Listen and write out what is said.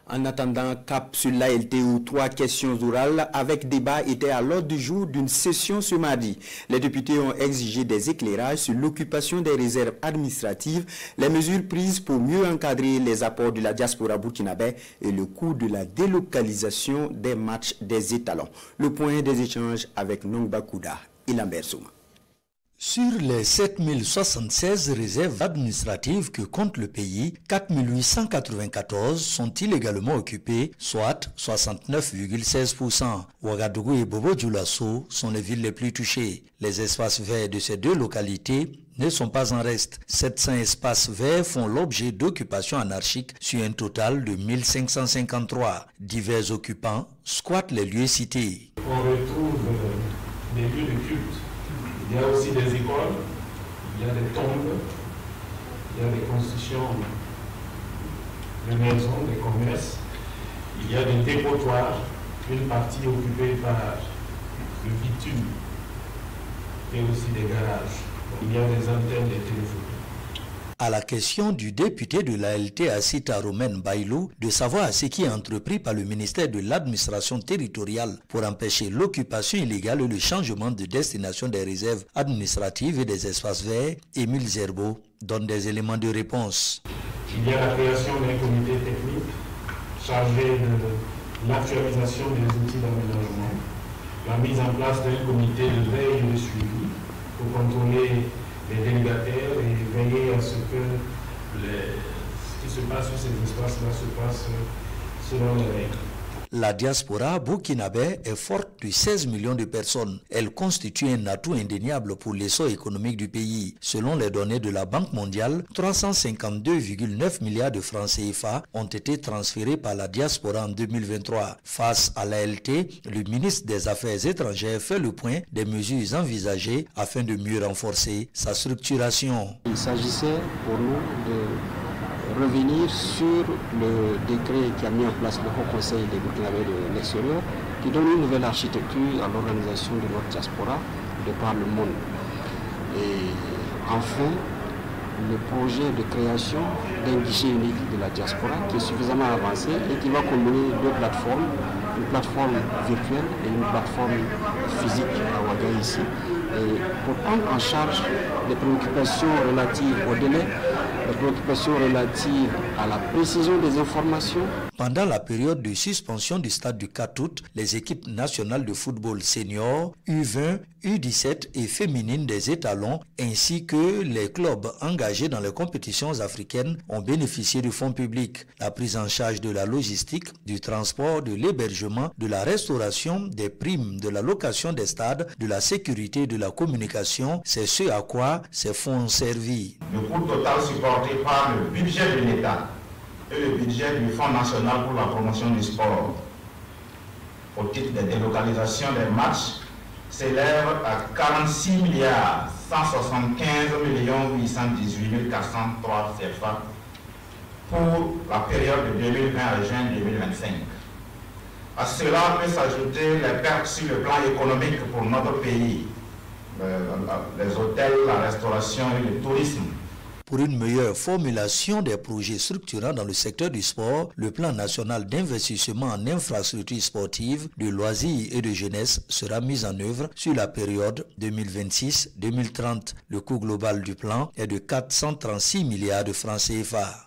En attendant, cap sur l'ALT où 3 questions orales avec débat étaient à l'ordre du jour d'une session ce mardi. Les députés ont exigé des éclairages sur l'occupation des réserves administratives, les mesures prises pour mieux encadrer les apports de la diaspora burkinabé et le coût de la délocalisation des matchs des étalons. Le point des échanges avec Nongba Kouda et Lambert Souma. Sur les 7076 réserves administratives que compte le pays, 4894 sont illégalement occupées, soit 69,16%. Ouagadougou et Bobo-Dioulasso sont les villes les plus touchées. Les espaces verts de ces 2 localités ne sont pas en reste. 700 espaces verts font l'objet d'occupations anarchiques sur un total de 1553. Divers occupants squattent les lieux cités. On retrouve des lieux de culte. Il y a aussi des écoles, il y a des tombes, il y a des constructions de maisons, des commerces, il y a des dépotoirs, une partie occupée par le bitume et aussi des garages. Il y a des antennes de téléphonie. À la question du député de l'ALT Assita Romaine Bailou de savoir ce qui est entrepris par le ministère de l'administration territoriale pour empêcher l'occupation illégale et le changement de destination des réserves administratives et des espaces verts, Émile Zerbo donne des éléments de réponse. Il y a la création d'un comité technique chargé de l'actualisation des outils d'aménagement, la mise en place d'un comité de veille et de suivi pour contrôler les délégataires et veiller à ce que ce qui se passe sur ces espaces-là se passe selon les règles. La diaspora burkinabé est forte de 16 millions de personnes. Elle constitue un atout indéniable pour l'essor économique du pays. Selon les données de la Banque mondiale, 352,9 milliards de francs CFA ont été transférés par la diaspora en 2023. Face à l'ALT, le ministre des Affaires étrangères fait le point des mesures envisagées afin de mieux renforcer sa structuration. Il s'agissait pour nous de revenir sur le décret qui a mis en place le Haut Conseil des Burkinabés de l'extérieur, qui donne une nouvelle architecture à l'organisation de notre diaspora de par le monde. Et enfin, le projet de création d'un guichet unique de la diaspora qui est suffisamment avancé et qui va combiner 2 plateformes, une plateforme virtuelle et une plateforme physique à Ouagadougou ici, et pour prendre en charge les préoccupations relatives au délai, les préoccupations relatives à la précision des informations. Pendant la période de suspension du stade du 4 août, les équipes nationales de football senior, U20, U17 et féminines des étalons, ainsi que les clubs engagés dans les compétitions africaines ont bénéficié du fonds public. La prise en charge de la logistique, du transport, de l'hébergement, de la restauration, des primes, de la location des stades, de la sécurité et de la communication, c'est ce à quoi ces fonds ont servi. Le coût total supporté par le budget de l'État et le budget du Fonds national pour la promotion du sport au titre des délocalisations des matchs s'élève à 46 milliards 175 818 403 CFA pour la période de 2020 à juin 2025. À cela peut s'ajouter les pertes sur le plan économique pour notre pays, les hôtels, la restauration et le tourisme. Pour une meilleure formulation des projets structurants dans le secteur du sport, le plan national d'investissement en infrastructures sportives, de loisirs et de jeunesse sera mis en œuvre sur la période 2026-2030. Le coût global du plan est de 436 milliards de francs CFA.